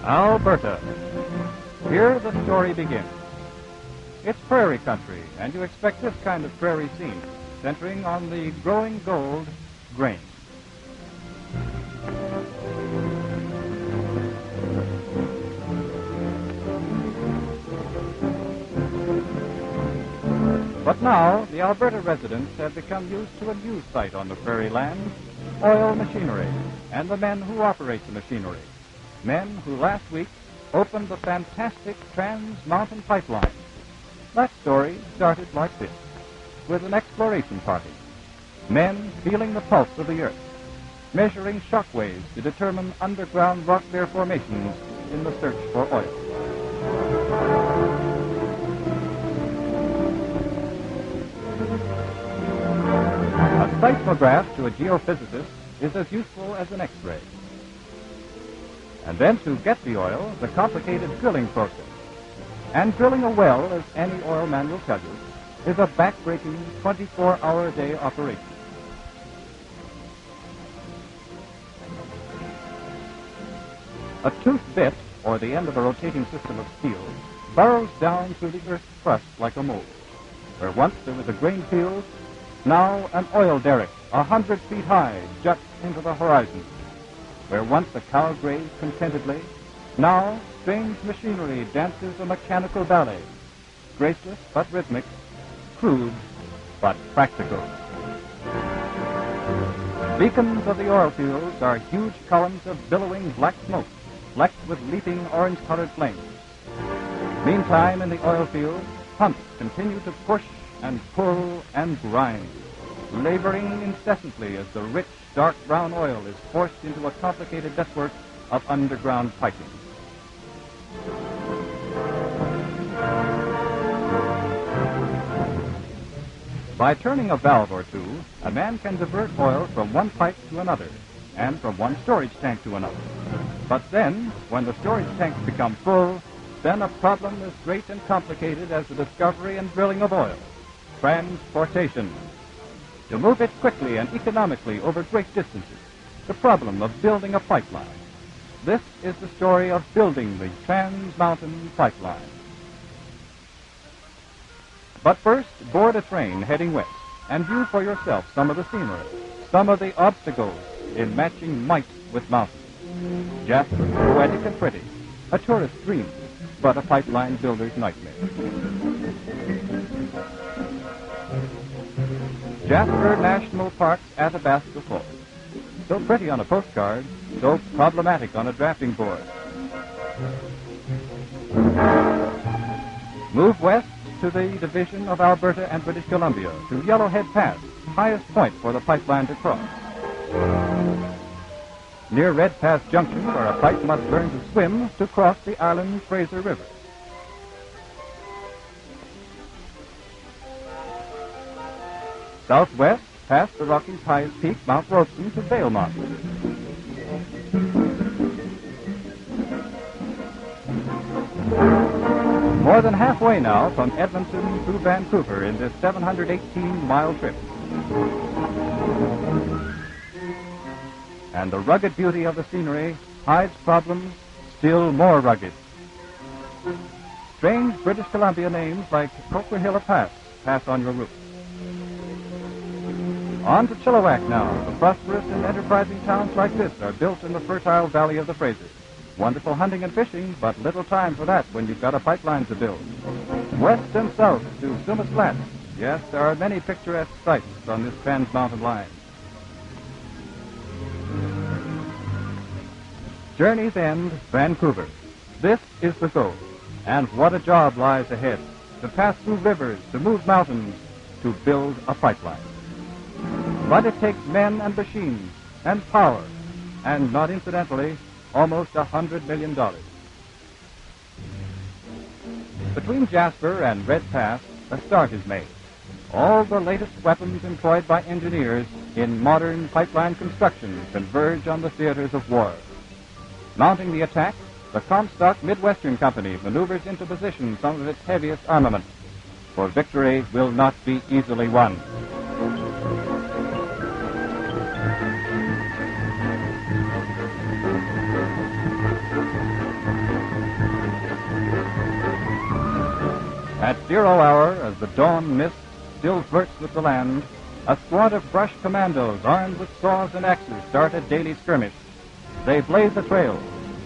Alberta. Here the story begins. It's prairie country, and you expect this kind of prairie scene, centering on the growing gold grain. But now, the Alberta residents have become used to a new sight on the prairie land, oil machinery, and the men who operate the machinery. Men who last week opened the fantastic Trans-Mountain Pipeline. That story started like this, with an exploration party. Men feeling the pulse of the earth, measuring shock waves to determine underground rock bear formations in the search for oil. A seismograph to a geophysicist is as useful as an X-ray. And then to get the oil, the complicated drilling process. And drilling a well, as any oil man will tell you, is a back-breaking 24-hour-a-day operation. A toothed bit, or the end of a rotating system of steel, burrows down through the earth's crust like a mole. Where once there was a grain field, now an oil derrick 100 feet high juts into the horizon. Where once a cow grazed contentedly, now strange machinery dances a mechanical ballet, graceless but rhythmic, crude but practical. Beacons of the oil fields are huge columns of billowing black smoke, flecked with leaping orange-colored flames. Meantime, in the oil fields, pumps continue to push and pull and grind, laboring incessantly as the rich, dark brown oil is forced into a complicated network of underground piping. By turning a valve or two, a man can divert oil from one pipe to another, and from one storage tank to another. But then, when the storage tanks become full, then a problem as great and complicated as the discovery and drilling of oil: transportation. To move it quickly and economically over great distances, the problem of building a pipeline. This is the story of building the Trans-Mountain Pipeline. But first, board a train heading west and view for yourself some of the scenery, some of the obstacles in matching might with mountains. Jasper, poetic and pretty, a tourist's dream, but a pipeline builder's nightmare. Jasper National Park's Athabasca Falls. So pretty on a postcard, so problematic on a drafting board. Move west to the division of Alberta and British Columbia, to Yellowhead Pass, highest point for the pipeline to cross. Near Red Pass Junction, where a pipe must learn to swim to cross the island Fraser River. Southwest, past the Rockies' highest peak, Mount Robeson, to Valemont. More than halfway now from Edmonton to Vancouver in this 718-mile trip. And the rugged beauty of the scenery hides problems still more rugged. Strange British Columbia names like Coquihilla Pass pass on your route. On to Chilliwack now. The prosperous and enterprising towns like this are built in the fertile valley of the Fraser. Wonderful hunting and fishing, but little time for that when you've got a pipeline to build. West and south to Sumas Flats. Yes, there are many picturesque sights on this Trans-Mountain line. Journey's End, Vancouver. This is the goal. And what a job lies ahead. To pass through rivers, to move mountains, to build a pipeline. But it takes men and machines and power, and not incidentally, almost $100 million. Between Jasper and Red Pass, a start is made. All the latest weapons employed by engineers in modern pipeline construction converge on the theaters of war. Mounting the attack, the Comstock Midwestern Company maneuvers into position some of its heaviest armament, for victory will not be easily won. At 0 hour, as the dawn mist still flirts with the land, a squad of brush commandos armed with saws and axes start a daily skirmish. They blaze a trail.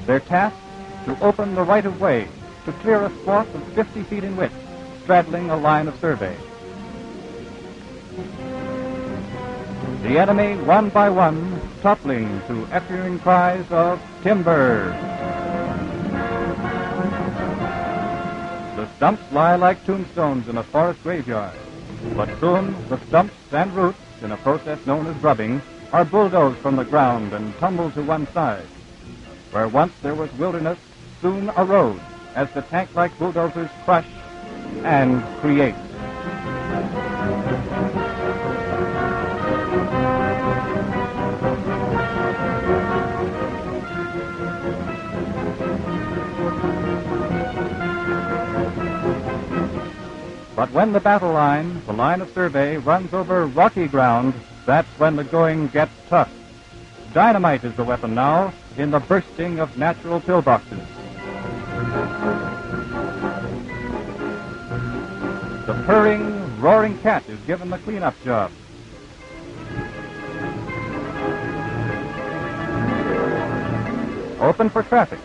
Their task, to open the right-of-way, to clear a swath of 50 feet in width, straddling a line of survey. The enemy, one by one, toppling to echoing cries of timber. The stumps lie like tombstones in a forest graveyard. But soon, the stumps and roots, in a process known as grubbing, are bulldozed from the ground and tumbled to one side. Where once there was wilderness, soon a road, as the tank-like bulldozers crush and create. But when the battle line, the line of survey, runs over rocky ground, that's when the going gets tough. Dynamite is the weapon now, in the bursting of natural pillboxes. The purring, roaring cat is given the cleanup job. Open for traffic.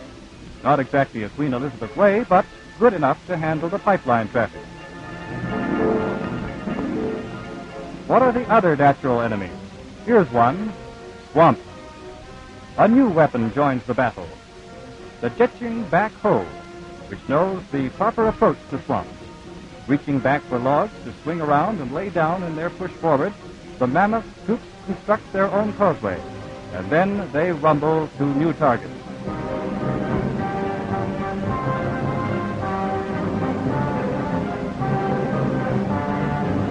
Not exactly a Queen Elizabeth way, but good enough to handle the pipeline traffic. What are the other natural enemies? Here's one, swamps. A new weapon joins the battle. The ditching backhoe, which knows the proper approach to swamps. Reaching back for logs to swing around and lay down in their push forward, the mammoth troops construct their own causeway, and then they rumble to new targets.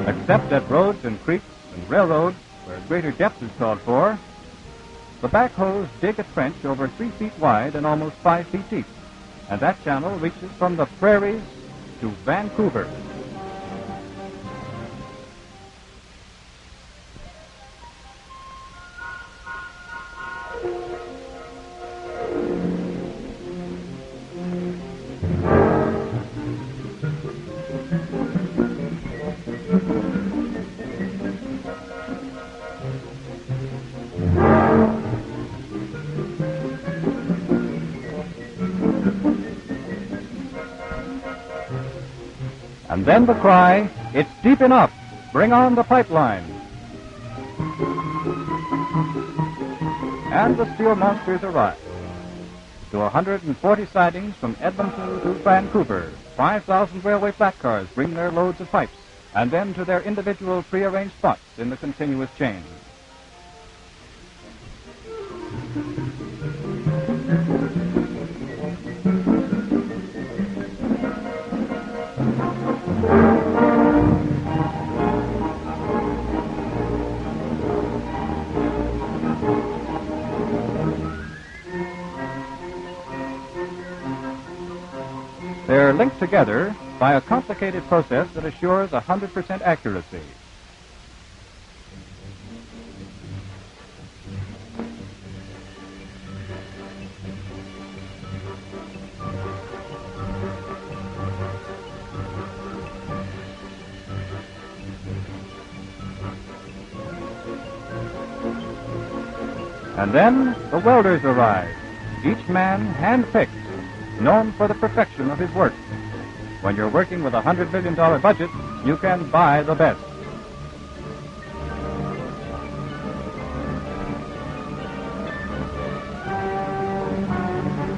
Except at roads and creeks and railroads, where greater depth is called for, the backhoes dig a trench over 3 feet wide and almost 5 feet deep, and that channel reaches from the prairies to Vancouver. And then the cry, "It's deep enough! Bring on the pipeline!" And the steel monsters arrive. To 140 sidings from Edmonton to Vancouver, 5,000 railway flat cars bring their loads of pipes, and then to their individual prearranged spots in the continuous chain. They're linked together by a complicated process that assures 100% accuracy. And then the welders arrive, each man hand-picked, known for the perfection of his work. When you're working with a $100 million budget, you can buy the best.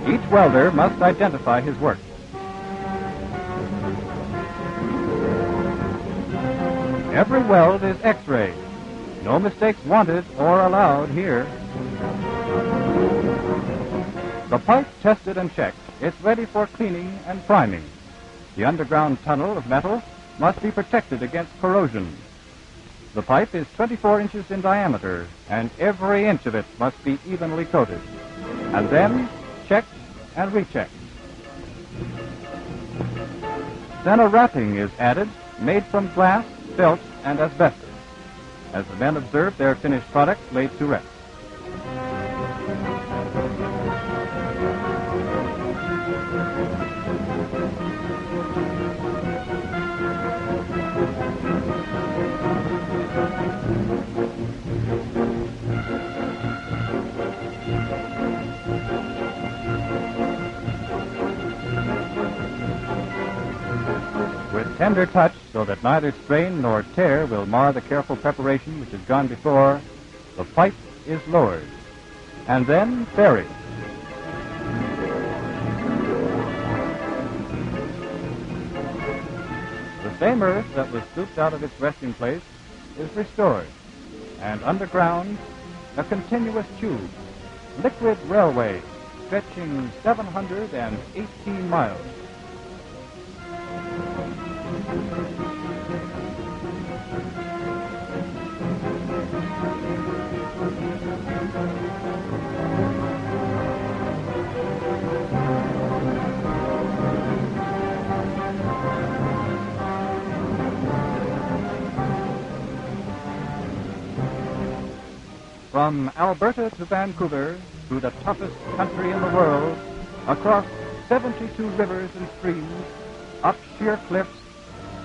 Each welder must identify his work. Every weld is X-ray. No mistakes wanted or allowed here. The pipe tested and checked. It's ready for cleaning and priming. The underground tunnel of metal must be protected against corrosion. The pipe is 24 inches in diameter, and every inch of it must be evenly coated. And then checked and rechecked. Then a wrapping is added, made from glass, felt, and asbestos, as the men observe their finished product laid to rest. tender touch so that neither strain nor tear will mar the careful preparation which has gone before, the pipe is lowered and then buried. The same earth that was scooped out of its resting place is restored, and underground, a continuous tube, liquid railway stretching 718 miles. From Alberta to Vancouver, through the toughest country in the world, across 72 rivers and streams, up sheer cliffs,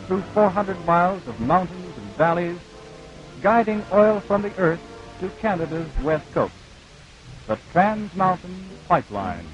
through 400 miles of mountains and valleys, guiding oil from the earth to Canada's west coast. The Trans Mountain Pipeline.